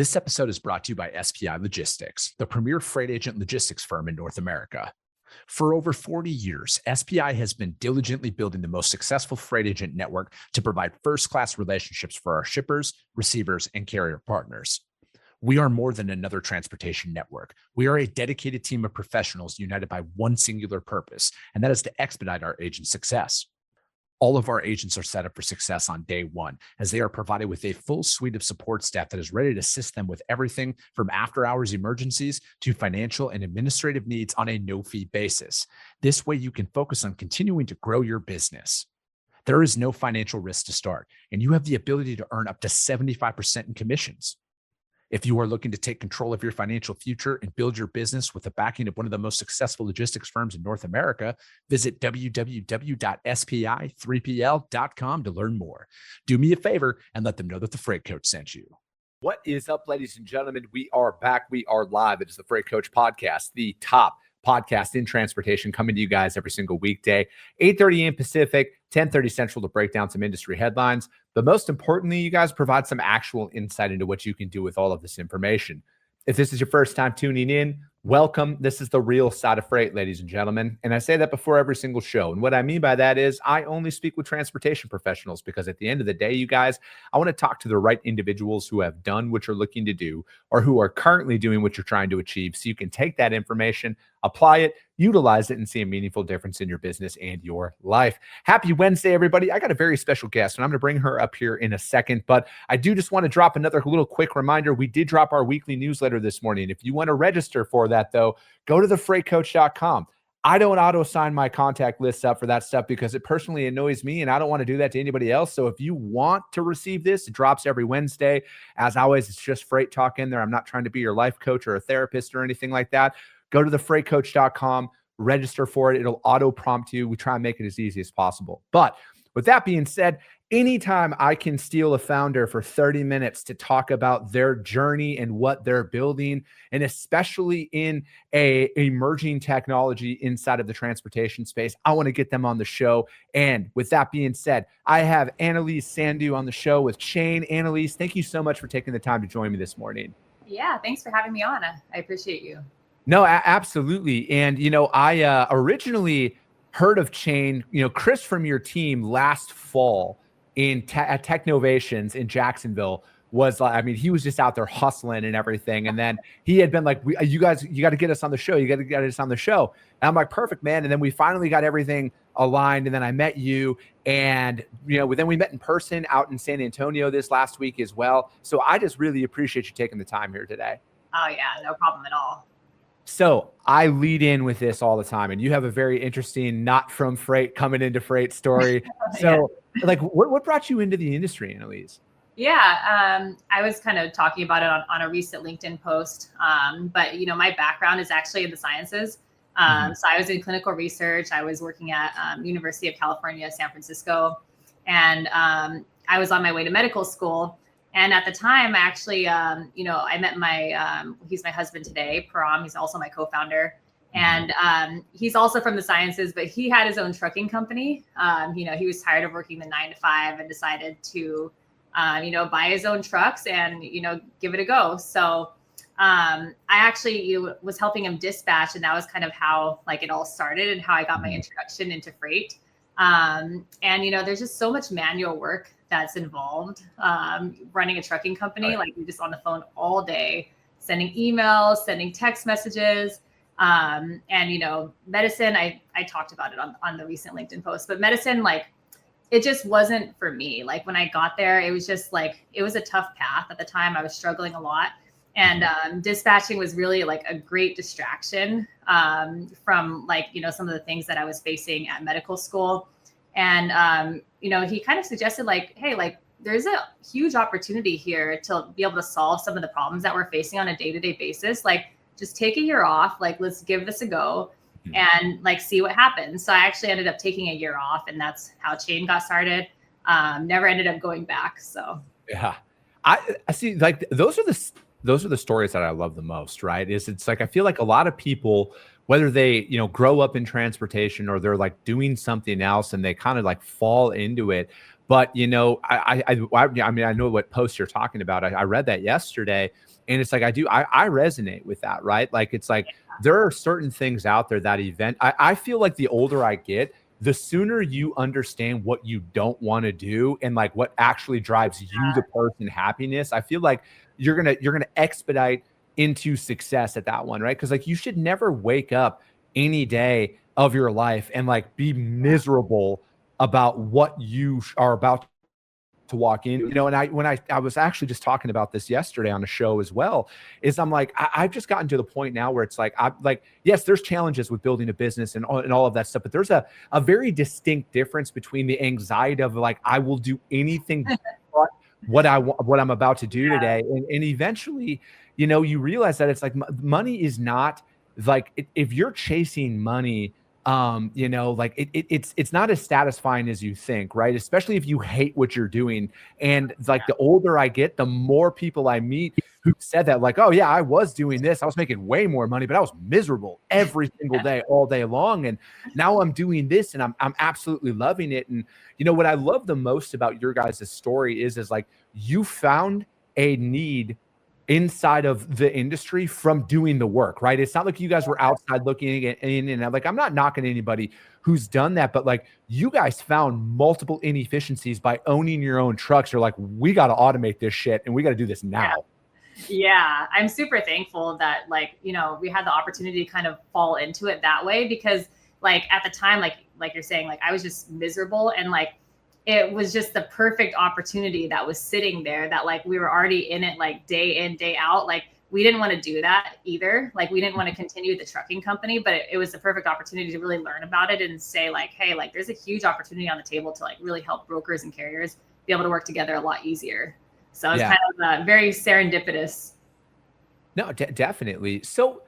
This episode is brought to you by SPI Logistics, the premier freight agent logistics firm in North America. For over 40 years, SPI has been diligently building the most successful freight agent network to provide first-class relationships for our shippers, receivers, and carrier partners. We are more than another transportation network. We are a dedicated team of professionals united by one singular purpose, and that is to expedite our agents' success. All of our agents are set up for success on day one, as they are provided with a full suite of support staff that is ready to assist them with everything from after-hours emergencies to financial and administrative needs on a no-fee basis. This way, you can focus on continuing to grow your business. There is no financial risk to start, and you have the ability to earn up to 75% in commissions. If you are looking to take control of your financial future and build your business with the backing of one of the most successful logistics firms in North America, visit www.spi3pl.com to learn more. Do me a favor and let them know that the Freight Coach sent you. What is up, ladies and gentlemen? We are back. We are live. It is the Freight Coach Podcast, the top podcast in transportation, coming to you guys every single weekday, 8:30 a.m. Pacific, 10:30 Central, to break down some industry headlines. But most importantly, you guys provide some actual insight into what you can do with all of this information. If this is your first time tuning in, welcome. This is the real side of freight, ladies and gentlemen. And I say that before every single show. And what I mean by that is I only speak with transportation professionals, because at the end of the day, you guys, I want to talk to the right individuals who have done what you're looking to do or who are currently doing what you're trying to achieve, so you can take that information, apply it, utilize it, and see a meaningful difference in your business and your life. Happy Wednesday, everybody. I got a very special guest, and I'm going to bring her up here in a second, but I do just want to drop another little quick reminder. We did drop our weekly newsletter this morning. If you want to register for that, though, go to thefreightcoach.com. I don't auto-sign my contact lists up for that stuff because it personally annoys me, and I don't want to do that to anybody else. So if you want to receive this, it drops every Wednesday. As always, it's just freight talk in there. I'm not trying to be your life coach or a therapist or anything like that. Go to thefreightcoach.com, register for it. It'll auto-prompt you. We try and make it as easy as possible. But with that being said, anytime I can steal a founder for 30 minutes to talk about their journey and what they're building, and especially in a emerging technology inside of the transportation space, I want to get them on the show. And with that being said, I have Annalise Sandu on the show with Chain. Annalise, thank you so much for taking the time to join me this morning. Yeah, thanks for having me on. I appreciate you. No, absolutely. And, I originally heard of Chain, Chris from your team last fall at Technovations in Jacksonville was like, he was just out there hustling and everything. And then he had been like, you got to get us on the show. You got to get us on the show. And I'm like, perfect, man. And then we finally got everything aligned. And then I met you, and, then we met in person out in San Antonio this last week as well. So I just really appreciate you taking the time here today. Oh yeah, no problem at all. So I lead in with this all the time, and you have a very interesting not from freight coming into freight story. So like what brought you into the industry, Annalise? Yeah, I was kind of talking about it on a recent LinkedIn post. But my background is actually in the sciences. So I was in clinical research. I was working at University of California, San Francisco, and I was on my way to medical school. And at the time, actually, I met he's my husband today, Param. He's also my co-founder. And he's also from the sciences, but he had his own trucking company. He was tired of working the 9 to 5 and decided to, buy his own trucks and, give it a go. So I actually was helping him dispatch, and that was kind of how it all started and how I got my introduction into freight. And there's just so much manual work that's involved running a trucking company. Like, you're just on the phone all day, sending emails, sending text messages, and medicine. I talked about it on the recent LinkedIn post, but medicine, it just wasn't for me. Like, when I got there, it was just it was a tough path at the time. I was struggling a lot, and dispatching was really a great distraction from some of the things that I was facing at medical school. And, he kind of suggested hey, there's a huge opportunity here to be able to solve some of the problems that we're facing on a day-to-day basis. Just take a year off, let's give this a go and see what happens. So I actually ended up taking a year off, and that's how Chain got started. Never ended up going back. So, yeah, I see, those are the stories that I love the most, right? It's I feel like a lot of people, whether they, grow up in transportation or they're doing something else and they kind of fall into it. But, I know what post you're talking about. I read that yesterday, And it's like, I resonate with that, right? Like, it's like, there are certain things out there that I feel like the older I get, the sooner you understand what you don't want to do and like what actually drives you, the person, happiness, I feel like you're gonna expedite into success at that one, right? Because like, you should never wake up any day of your life and like be miserable about what you are about to walk in, and when I was actually just talking about this yesterday on a show as well, is I'm like, I've just gotten to the point now where it's like, I'm like, yes, there's challenges with building a business and all of that stuff, but there's a very distinct difference between the anxiety of like, I will do anything but what I'm about to do today. And eventually, you realize that it's like, money is not like, if you're chasing money, like it's not as satisfying as you think, right? Especially if you hate what you're doing. And like, the older I get, the more people I meet who said that, like, oh yeah, I was doing this, I was making way more money, but I was miserable every single day, all day long. And now I'm doing this and I'm absolutely loving it. And what I love the most about your guys' story is like, you found a need inside of the industry from doing the work, right? It's not like you guys were outside looking in, and like, I'm not knocking anybody who's done that, but like, you guys found multiple inefficiencies by owning your own trucks. You're like, we got to automate this shit and we got to do this now. Yeah, I'm super thankful that like, we had the opportunity to kind of fall into it that way, because like at the time, like you're saying, like I was just miserable, and like it was just the perfect opportunity that was sitting there, that like we were already in it, like day in, day out. Like we didn't want to do that either. Like we didn't want to continue the trucking company, but it was the perfect opportunity to really learn about it and say like, hey, like there's a huge opportunity on the table to like really help brokers and carriers be able to work together a lot easier. So it's kind of very serendipitous. No, definitely. So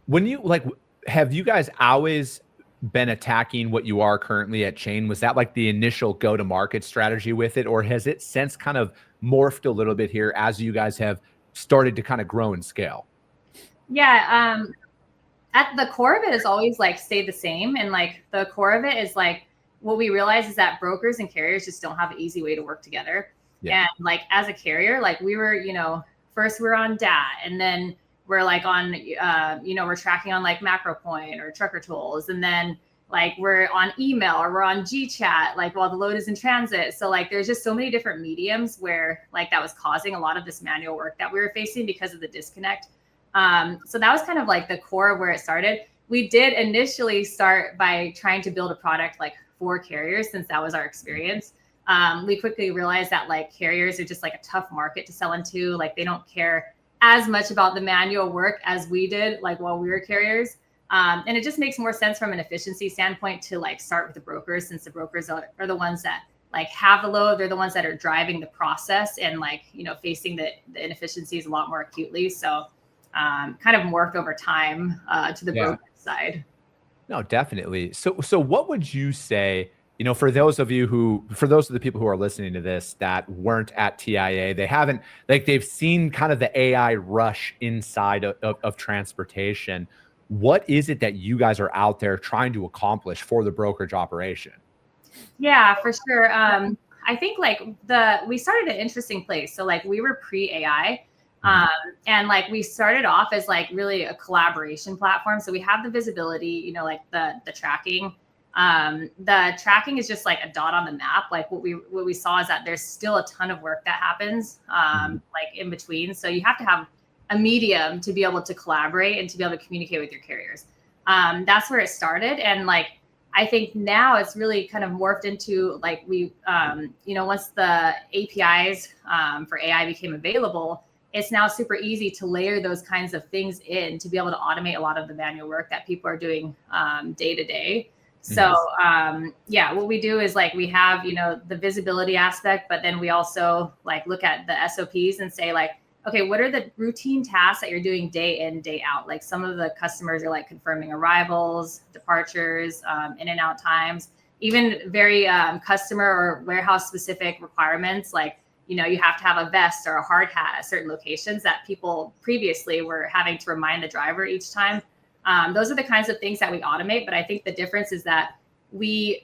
when you like, have you guys always been attacking what you are currently at Chain? Was that like the initial go-to-market strategy with it, or has it since kind of morphed a little bit here as you guys have started to kind of grow and scale? Yeah, at the core of it is always like stay the same, and like the core of it is like, what we realize is that brokers and carriers just don't have an easy way to work together. And like as a carrier, like we were, first we were on DAT, and then we're like on, we're tracking on like MacroPoint or Trucker Tools. And then like we're on email or we're on GChat, like while the load is in transit. So like, there's just so many different mediums where like that was causing a lot of this manual work that we were facing because of the disconnect. So that was kind of like the core of where it started. We did initially start by trying to build a product like for carriers, since that was our experience. We quickly realized that like carriers are just like a tough market to sell into. Like they don't care as much about the manual work as we did, like while we were carriers. And it just makes more sense from an efficiency standpoint to like start with the brokers, since the brokers are the ones that like have the load. They're the ones that are driving the process and like, facing the inefficiencies a lot more acutely. So kind of morphed over time to the broker side. No, definitely. So what would you say, for those of the people who are listening to this that weren't at TIA, they haven't, like they've seen kind of the AI rush inside of transportation. What is it that you guys are out there trying to accomplish for the brokerage operation? Yeah, for sure. I think like we started an interesting place. So like we were pre-AI. And like we started off as like really a collaboration platform. So we have the visibility, like the tracking. The tracking is just like a dot on the map. Like what we saw is that there's still a ton of work that happens like in between. So you have to have a medium to be able to collaborate and to be able to communicate with your carriers. That's where it started. And like, I think now it's really kind of morphed into like once the APIs for AI became available, it's now super easy to layer those kinds of things in to be able to automate a lot of the manual work that people are doing day to day. So what we do is like we have, the visibility aspect, but then we also like look at the SOPs and say like, okay, what are the routine tasks that you're doing day in, day out? Like some of the customers are like confirming arrivals, departures, in and out times, even very customer or warehouse specific requirements. Like, you have to have a vest or a hard hat at certain locations that people previously were having to remind the driver each time. Those are the kinds of things that we automate. But I think the difference is that we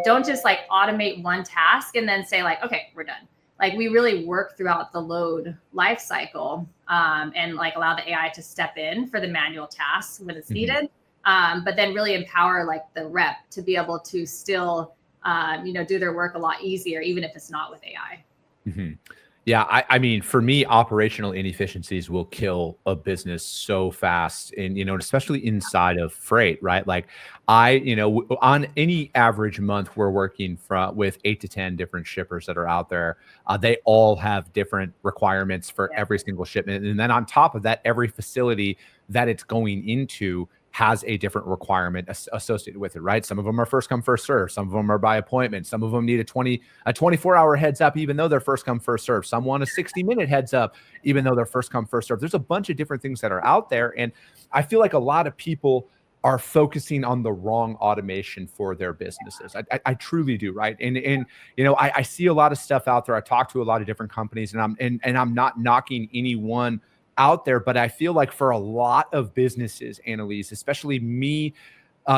don't just like automate one task and then say like, okay, we're done. like we really work throughout the load life cycle, and like allow the AI to step in for the manual tasks when it's needed. But then really empower like the rep to be able to still, do their work a lot easier, even if it's not with AI. Yeah, I mean, for me, operational inefficiencies will kill a business so fast, and especially inside of freight, right? Like, on any average month, we're working with 8 to 10 different shippers that are out there. They all have different requirements for every single shipment, and then on top of that, every facility that it's going into has a different requirement associated with it, right? Some of them are first come, first serve. Some of them are by appointment. Some of them need a 24-hour heads up, even though they're first come, first serve. Some want a 60-minute heads up, even though they're first come, first serve. There's a bunch of different things that are out there. And I feel like a lot of people are focusing on the wrong automation for their businesses. I truly do, right? And I see a lot of stuff out there. I talk to a lot of different companies, and I'm not knocking anyone out there, but I feel like for a lot of businesses, Annalise, especially me,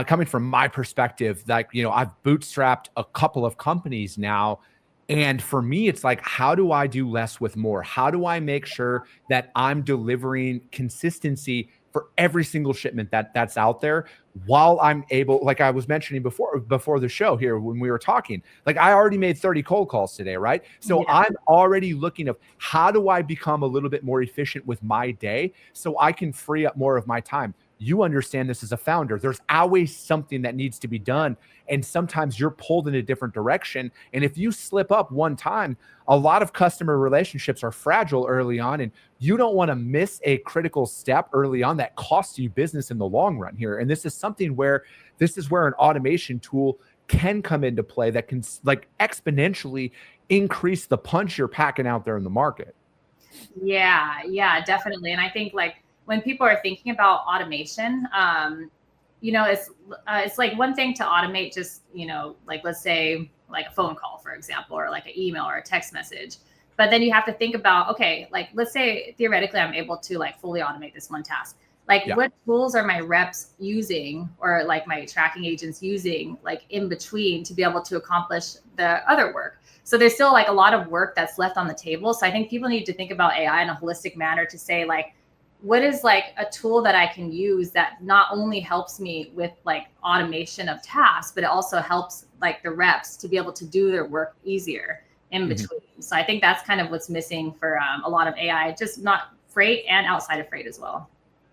coming from my perspective, like, I've bootstrapped a couple of companies now. And for me, it's like, how do I do less with more? How do I make sure that I'm delivering consistency for every single shipment that's out there, while I'm able, like I was mentioning before the show here when we were talking, like I already made 30 cold calls today, right? So I'm already looking of how do I become a little bit more efficient with my day so I can free up more of my time. You understand this as a founder. There's always something that needs to be done. And sometimes you're pulled in a different direction. And if you slip up one time, a lot of customer relationships are fragile early on. And you don't want to miss a critical step early on that costs you business in the long run here. And this is where an automation tool can come into play that can like exponentially increase the punch you're packing out there in the market. Yeah, definitely. And I think like, when people are thinking about automation, it's like one thing to automate just, like let's say like a phone call, for example, or like an email or a text message. But then you have to think about, okay, like let's say theoretically I'm able to like fully automate this one task. Like what tools are my reps using, or like my tracking agents using, like in between to be able to accomplish the other work? So there's still like a lot of work that's left on the table. So I think people need to think about AI in a holistic manner to say like, what is like a tool that I can use that not only helps me with like automation of tasks, but it also helps like the reps to be able to do their work easier in between. So I think that's kind of what's missing for a lot of AI, just not freight and outside of freight as well.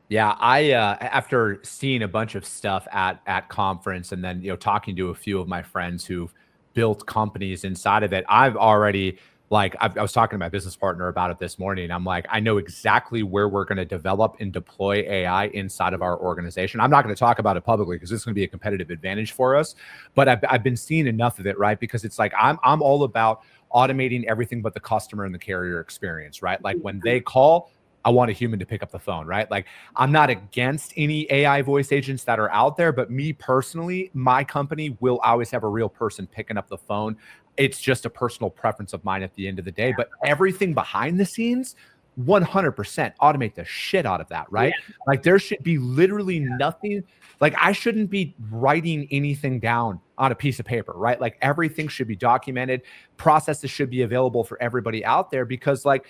Yeah, I after seeing a bunch of stuff at conference, and then talking to a few of my friends who've built companies inside of it, I've already I was talking to my business partner about it this morning. I'm like, I know exactly where we're going to develop and deploy AI inside of our organization. I'm not going to talk about it publicly because it's going to be a competitive advantage for us. But I've been seeing enough of it, right? Because it's like I'm all about automating everything but the customer and the carrier experience, right? Like when they call, I want a human to pick up the phone, right? Like I'm not against any AI voice agents that are out there, but me personally, my company will always have a real person picking up the phone. It's just a personal preference of mine at the end of the day, but everything behind the scenes, 100% automate the shit out of that, right? Like there should be literally nothing. Like I shouldn't be writing anything down on a piece of paper, right? Like everything should be documented. Processes should be available for everybody out there, because like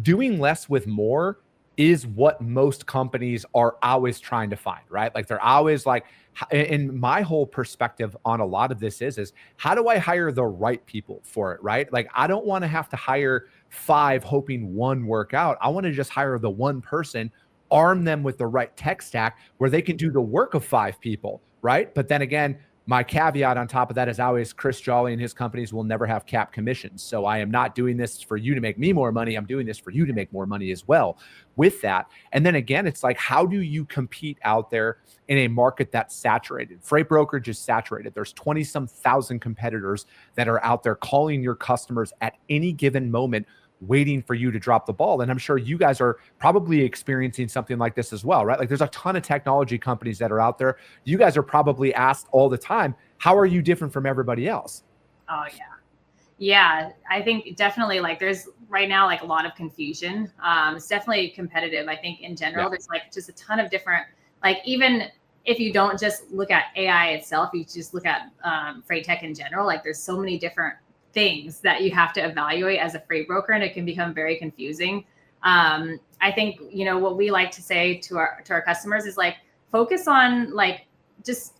doing less with more is what most companies are always trying to find, right? Like they're always like, and my whole perspective on a lot of this is how do I hire the right people for it, right? Like I don't want to have to hire 5 hoping one work out. I want to just hire the one person, arm them with the right tech stack where they can do the work of 5 people, right? But then again, my caveat on top of that is always Chris Jolly and his companies will never have cap commissions. So I am not doing this for you to make me more money. I'm doing this for you to make more money as well with that. And then again, it's like, how do you compete out there in a market that's saturated? Freight brokerage is saturated. There's 20-some thousand competitors that are out there calling your customers at any given moment, waiting for you to drop the ball. And I'm sure you guys are probably experiencing something like this as well, right? Like there's a ton of technology companies that are out there. You guys are probably asked all the time, how are you different from everybody else? Oh yeah. Yeah. I think definitely like there's right now, like a lot of confusion. It's definitely competitive. I think in general, there's like just a ton of different, like even if you don't just look at AI itself, you just look at freight tech in general, like there's so many different things that you have to evaluate as a freight broker, and it can become very confusing. I think, what we like to say to our customers is like, focus on like, just,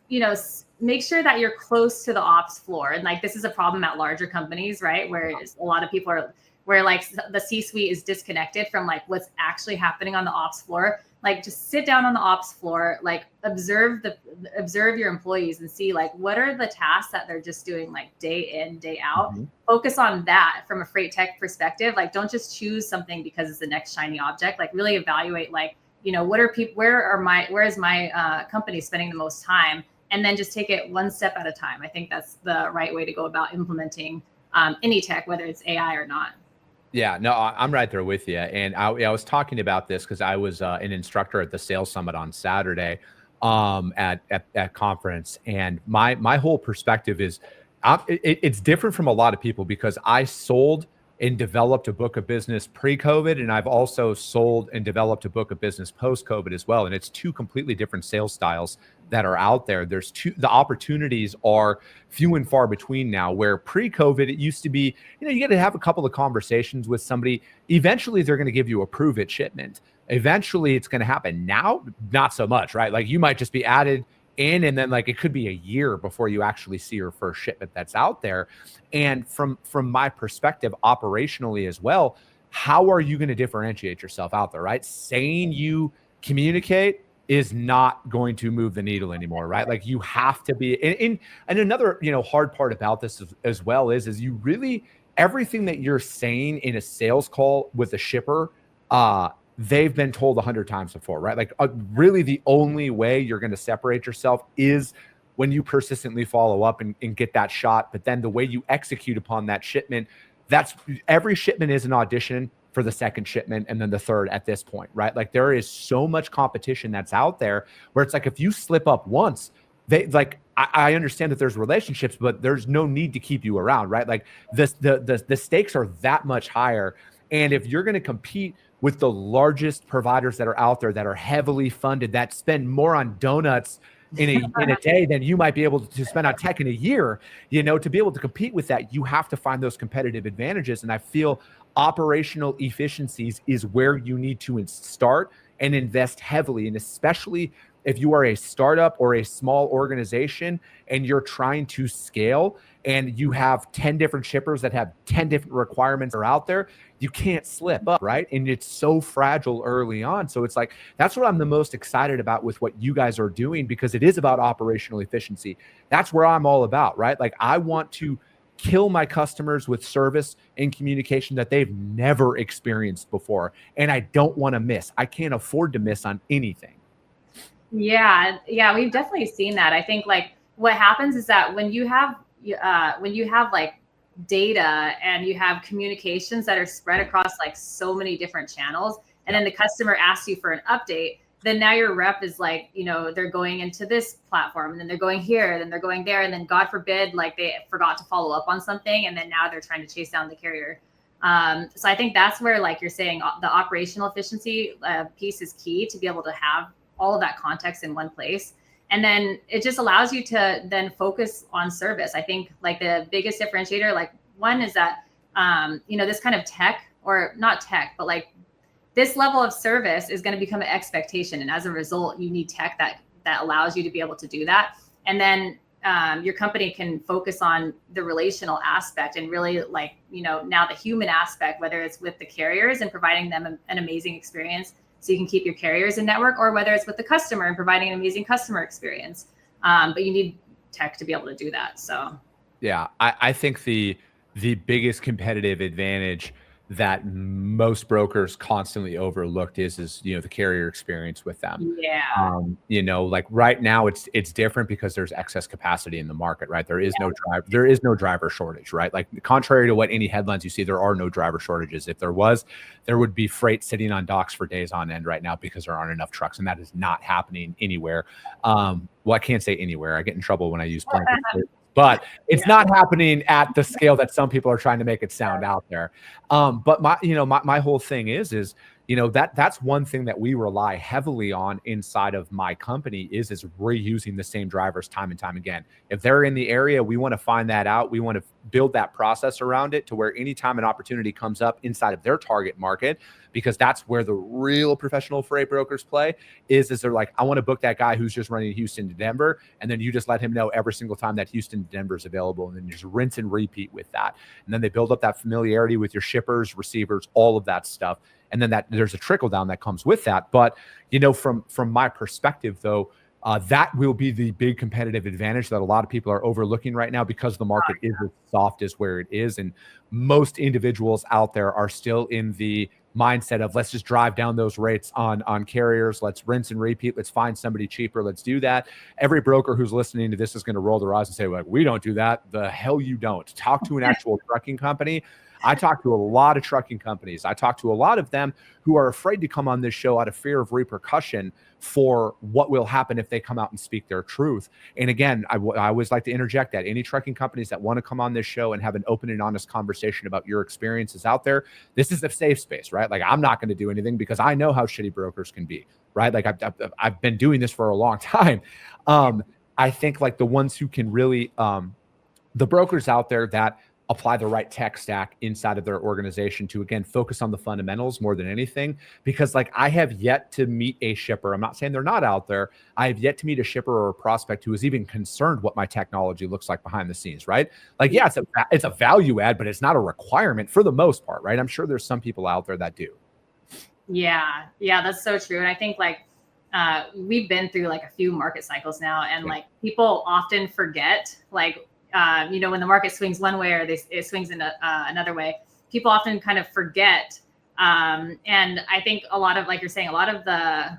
make sure that you're close to the ops floor. And like, this is a problem at larger companies, right? Where a lot of people are, where like the C-suite is disconnected from like what's actually happening on the ops floor. Like, just sit down on the ops floor, like observe your employees and see like, what are the tasks that they're just doing like day in, day out. Mm-hmm. Focus on that from a freight tech perspective. Like, don't just choose something because it's the next shiny object. Like, really evaluate like, what are people, where is my company spending the most time? And then just take it one step at a time. I think that's the right way to go about implementing any tech, whether it's AI or not. Yeah, no, I'm right there with you. And I was talking about this because I was an instructor at the Sales Summit on Saturday at conference. And my whole perspective is it's different from a lot of people, because I sold and developed a book of business pre-COVID, and I've also sold and developed a book of business post-COVID as well. And it's two completely different sales styles that are out there. The opportunities are few and far between now, where pre-COVID, it used to be, you get to have a couple of conversations with somebody. Eventually, they're going to give you a prove it shipment. Eventually, it's going to happen. Now, not so much, right? Like, you might just be added in, and then like it could be a year before you actually see your first shipment that's out there. And from my perspective, operationally as well, how are you going to differentiate yourself out there, right? Saying you communicate is not going to move the needle anymore, right? Like, you have to be and another hard part about this as well is you really, everything that you're saying in a sales call with a shipper, they've been told 100 times before, right? Like, really the only way you're going to separate yourself is when you persistently follow up and get that shot. But then the way you execute upon that shipment, every shipment is an audition for the second shipment and then the third at this point, right? Like, there is so much competition that's out there where it's like, if you slip up once, I understand that there's relationships, but there's no need to keep you around, right? Like, the stakes are that much higher. And if you're going to compete with the largest providers that are out there, that are heavily funded, that spend more on donuts in a day than you might be able to spend on tech in a year, to be able to compete with that, you have to find those competitive advantages. And I feel operational efficiencies is where you need to start and invest heavily. And especially if you are a startup or a small organization and you're trying to scale and you have 10 different shippers that have 10 different requirements that are out there, you can't slip up, right? And it's so fragile early on. So it's like, that's what I'm the most excited about with what you guys are doing, because it is about operational efficiency. That's where I'm all about, right? Like, I want to kill my customers with service and communication that they've never experienced before. And I don't want to miss. I can't afford to miss on anything. Yeah, we've definitely seen that. I think like what happens is that when you have like data and you have communications that are spread across like so many different channels, and then the customer asks you for an update, then now your rep is like, they're going into this platform, and then they're going here, then they're going there, and then God forbid, like they forgot to follow up on something, and then now they're trying to chase down the carrier. So I think that's where, like you're saying, the operational efficiency piece is key, to be able to have all of that context in one place. And then it just allows you to then focus on service. I think like the biggest differentiator, like one is that, this kind of tech, or not tech, but like this level of service is going to become an expectation. And as a result, you need tech that allows you to be able to do that. And then your company can focus on the relational aspect and really like, now the human aspect, whether it's with the carriers and providing them an amazing experience so you can keep your carriers in network, or whether it's with the customer and providing an amazing customer experience. But you need tech to be able to do that. So, yeah, I think the biggest competitive advantage that most brokers constantly overlooked is the carrier experience with them. Yeah. Like right now it's different because there's excess capacity in the market, right? There is no driver shortage, right? Like, contrary to what any headlines you see, there are no driver shortages. If there was, there would be freight sitting on docks for days on end right now because there aren't enough trucks, and that is not happening anywhere. Well, I can't say anywhere. I get in trouble when I use blanket. But it's not happening at the scale that some people are trying to make it sound out there. But my whole thing is that's one thing that we rely heavily on inside of my company is reusing the same drivers time and time again. If they're in the area, we want to find that out. We want to build that process around it to where anytime an opportunity comes up inside of their target market, because that's where the real professional freight brokers play, is they're like, I want to book that guy who's just running Houston to Denver. And then you just let him know every single time that Houston to Denver is available. And then you just rinse and repeat with that. And then they build up that familiarity with your shippers, receivers, all of that stuff. And then there's a trickle down that comes with that. But, from my perspective, though, that will be the big competitive advantage that a lot of people are overlooking right now, because the market is as soft as where it is. And most individuals out there are still in the mindset of, let's just drive down those rates on carriers. Let's rinse and repeat. Let's find somebody cheaper. Let's do that. Every broker who's listening to this is going to roll their eyes and say, like, we don't do that. The hell you don't. Talk to an actual trucking company. I talk to a lot of trucking companies. I talk to a lot of them who are afraid to come on this show out of fear of repercussion for what will happen if they come out and speak their truth. And again, I always like to interject that any trucking companies that want to come on this show and have an open and honest conversation about your experiences out there, this is a safe space, right? Like, I'm not going to do anything because I know how shitty brokers can be, right? Like, I've been doing this for a long time. I think like the ones who can really, the brokers out there that apply the right tech stack inside of their organization to, again, focus on the fundamentals more than anything. Because like, I have yet to meet a shipper. I'm not saying they're not out there. I have yet to meet a shipper or a prospect who is even concerned what my technology looks like behind the scenes, right? Like, yeah, it's a value add, but it's not a requirement for the most part, right? I'm sure there's some people out there that do. Yeah, that's so true. And I think like, we've been through like a few market cycles now, and like people often forget, like, when the market swings one way or it swings in another way, people often kind of forget. And I think a lot of, like you're saying, a lot of the,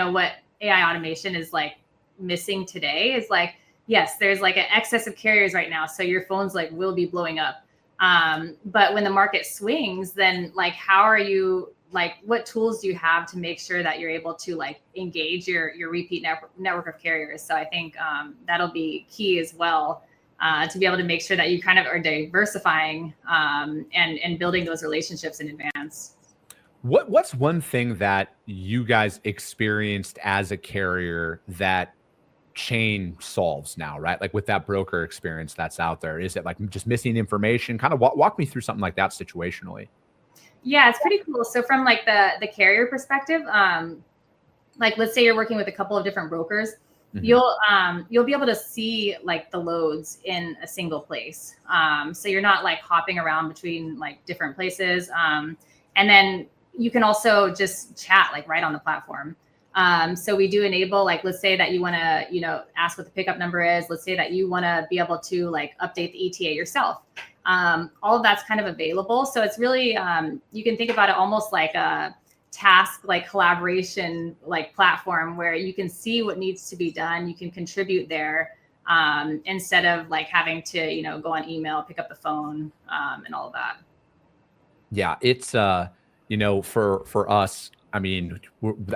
what AI automation is like missing today is like, yes, there's like an excess of carriers right now. So your phones like will be blowing up. But when the market swings, then like, how are you, like, what tools do you have to make sure that you're able to like engage your repeat network of carriers? So I think that'll be key as well, to be able to make sure that you kind of are diversifying and building those relationships in advance. What's one thing that you guys experienced as a carrier that chain solves now, right? Like with that broker experience that's out there, is it like just missing information? Kind of walk me through something like that situationally. Yeah, it's pretty cool. So from like the carrier perspective, like let's say you're working with a couple of different brokers, you'll be able to see like the loads in a single place. So you're not like hopping around between like different places. And then you can also just chat like right on the platform. So we do enable, like, let's say that you want to, ask what the pickup number is. Let's say that you want to be able to like update the ETA yourself. All of that's kind of available. So it's really, you can think about it almost like a task, like collaboration, like platform where you can see what needs to be done. You can contribute there, instead of like having to, go on email, pick up the phone, and all of that. Yeah. It's, for us, I mean,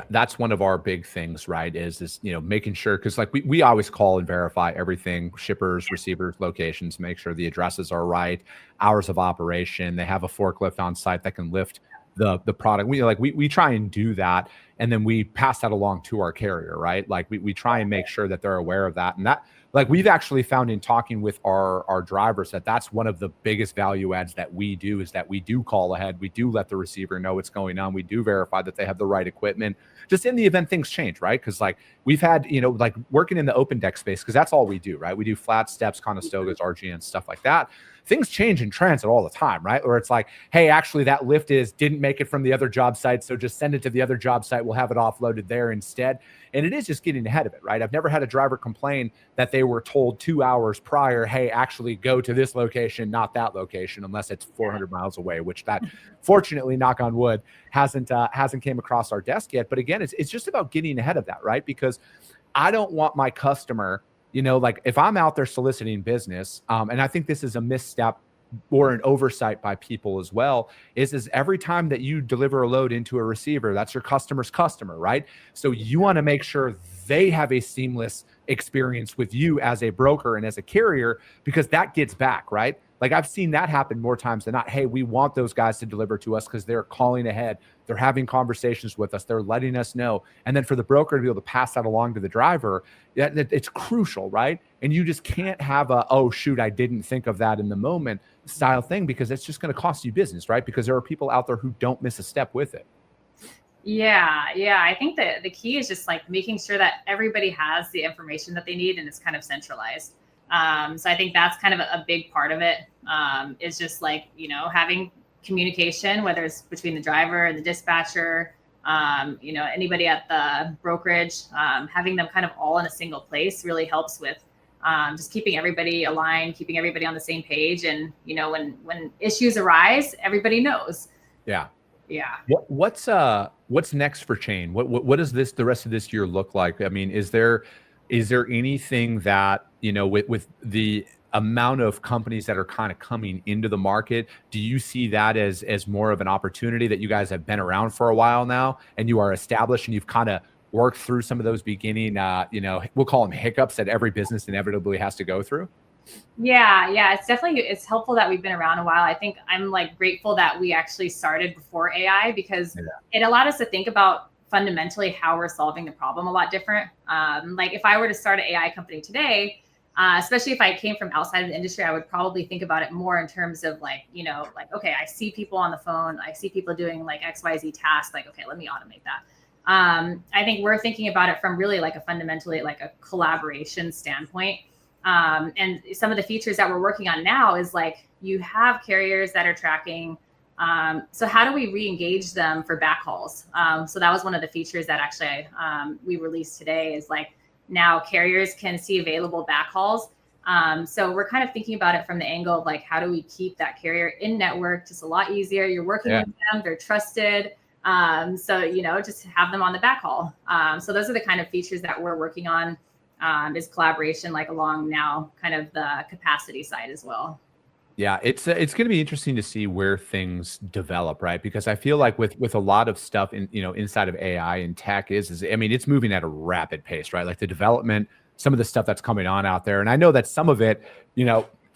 that's one of our big things, right? Is making sure, because like we always call and verify everything, shippers, receivers, locations, make sure the addresses are right, hours of operation, they have a forklift on site that can lift the product. We try and do that, and then we pass that along to our carrier, right? Like we try and make sure that they're aware of that, and that, like, we've actually found in talking with our drivers that that's one of the biggest value adds that we do, is that we do call ahead. We do let the receiver know what's going on. We do verify that they have the right equipment, just in the event things change, right? Because like we've had, like working in the open deck space, because that's all we do, right? We do flat steps, Conestogas, RGN, stuff like that. Things change in transit all the time, right? Or it's like, hey, actually that lift didn't make it from the other job site, so just send it to the other job site. We'll have it offloaded there instead. And it is just getting ahead of it, right? I've never had a driver complain that they were told 2 hours prior, hey, actually go to this location, not that location, unless it's 400 miles away, which that, fortunately, knock on wood, hasn't came across our desk yet. But again, it's just about getting ahead of that, right? Because I don't want my customer, like if I'm out there soliciting business, and I think this is a misstep or an oversight by people as well, is every time that you deliver a load into a receiver, that's your customer's customer, right? So you want to make sure they have a seamless experience with you as a broker and as a carrier, because that gets back, right? Like I've seen that happen more times than not. Hey, we want those guys to deliver to us because they're calling ahead. They're having conversations with us. They're letting us know. And then for the broker to be able to pass that along to the driver, it's crucial, right? And you just can't have a, oh, shoot, I didn't think of that in the moment style thing, because it's just going to cost you business, right? Because there are people out there who don't miss a step with it. Yeah. I think that the key is just like making sure that everybody has the information that they need and it's kind of centralized. So I think that's kind of a big part of it, is just like, having communication, whether it's between the driver and the dispatcher, anybody at the brokerage, having them kind of all in a single place really helps with just keeping everybody aligned, keeping everybody on the same page. And, when issues arise, everybody knows. Yeah. Yeah. What's next for Chain? What does the rest of this year look like? I mean, is there anything that, with the amount of companies that are kind of coming into the market, do you see that as more of an opportunity that you guys have been around for a while now and you are established and you've kind of worked through some of those beginning, we'll call them hiccups that every business inevitably has to go through? Yeah. It's helpful that we've been around a while. I think I'm like grateful that we actually started before AI, because it allowed us to think about fundamentally how we're solving the problem a lot different. Like if I were to start an AI company today, especially if I came from outside of the industry, I would probably think about it more in terms of like, okay, I see people on the phone, I see people doing like XYZ tasks, like, okay, let me automate that. I think we're thinking about it from really like a fundamentally like a collaboration standpoint. And some of the features that we're working on now is like, you have carriers that are tracking. So how do we re-engage them for backhauls? So that was one of the features that actually we released today, is like now carriers can see available backhauls. So we're kind of thinking about it from the angle of like, how do we keep that carrier in network just a lot easier? You're working with them, they're trusted. So, just have them on the backhaul. So those are the kind of features that we're working on, is collaboration, like along now kind of the capacity side as well. Yeah, it's going to be interesting to see where things develop, right? Because I feel like with a lot of stuff in inside of AI and tech it's moving at a rapid pace, right? Like the development, some of the stuff that's coming on out there, and I know that some of it,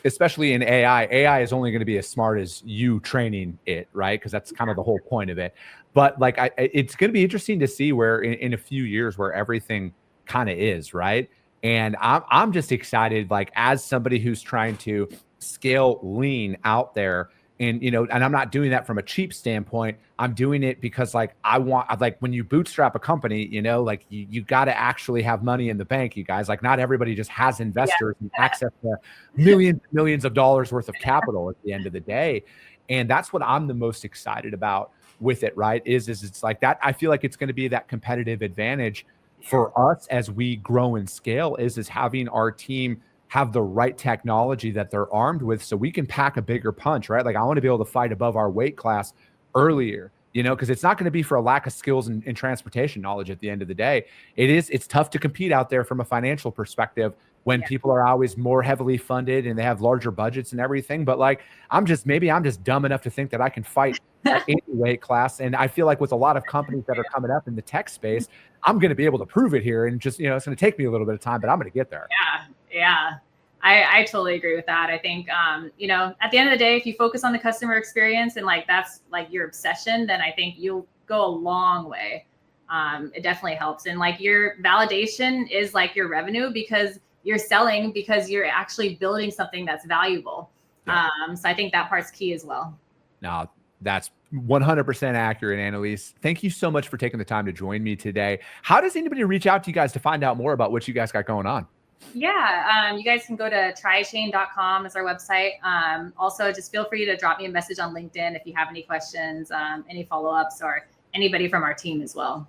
especially in AI is only going to be as smart as you training it, right? Because that's kind of the whole point of it. But like, it's going to be interesting to see where in a few years where everything kind of is, right? And I'm just excited, like as somebody who's trying to scale lean out there, and and I'm not doing that from a cheap standpoint. I'm doing it because like when you bootstrap a company, like you got to actually have money in the bank, you guys. Like not everybody just has investors and access to millions of dollars worth of capital at the end of the day. And that's what I'm the most excited about with it, right? Is it's like that. I feel like it's going to be that competitive advantage for us as we grow and scale, is having our team have the right technology that they're armed with, so we can pack a bigger punch, right? Like I want to be able to fight above our weight class earlier, because it's not going to be for a lack of skills and transportation knowledge at the end of the day. It's tough to compete out there from a financial perspective when people are always more heavily funded and they have larger budgets and everything. But like, I'm just dumb enough to think that I can fight at any weight class. And I feel like with a lot of companies that are coming up in the tech space, I'm going to be able to prove it here. And just, it's going to take me a little bit of time, but I'm going to get there. Yeah. I totally agree with that. I think, at the end of the day, if you focus on the customer experience and like, that's like your obsession, then I think you'll go a long way. It definitely helps. And like your validation is like your revenue, because you're selling, because you're actually building something that's valuable. So I think that part's key as well. No, that's 100% accurate, Annalise. Thank you so much for taking the time to join me today. How does anybody reach out to you guys to find out more about what you guys got going on? Yeah, you guys can go to trychain.com as our website. Also, just feel free to drop me a message on LinkedIn if you have any questions, any follow-ups, or anybody from our team as well.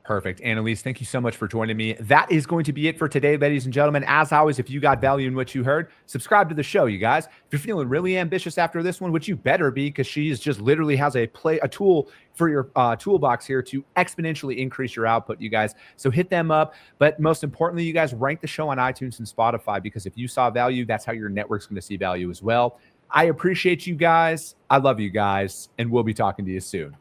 Perfect. Annalise, thank you so much for joining me. That is going to be it for today, ladies and gentlemen. As always, if you got value in what you heard, subscribe to the show, you guys. If you're feeling really ambitious after this one, which you better be, because she is just literally has a tool for your toolbox here to exponentially increase your output, you guys. So hit them up. But most importantly, you guys, rank the show on iTunes and Spotify, because if you saw value, that's how your network's going to see value as well. I appreciate you guys. I love you guys, and we'll be talking to you soon.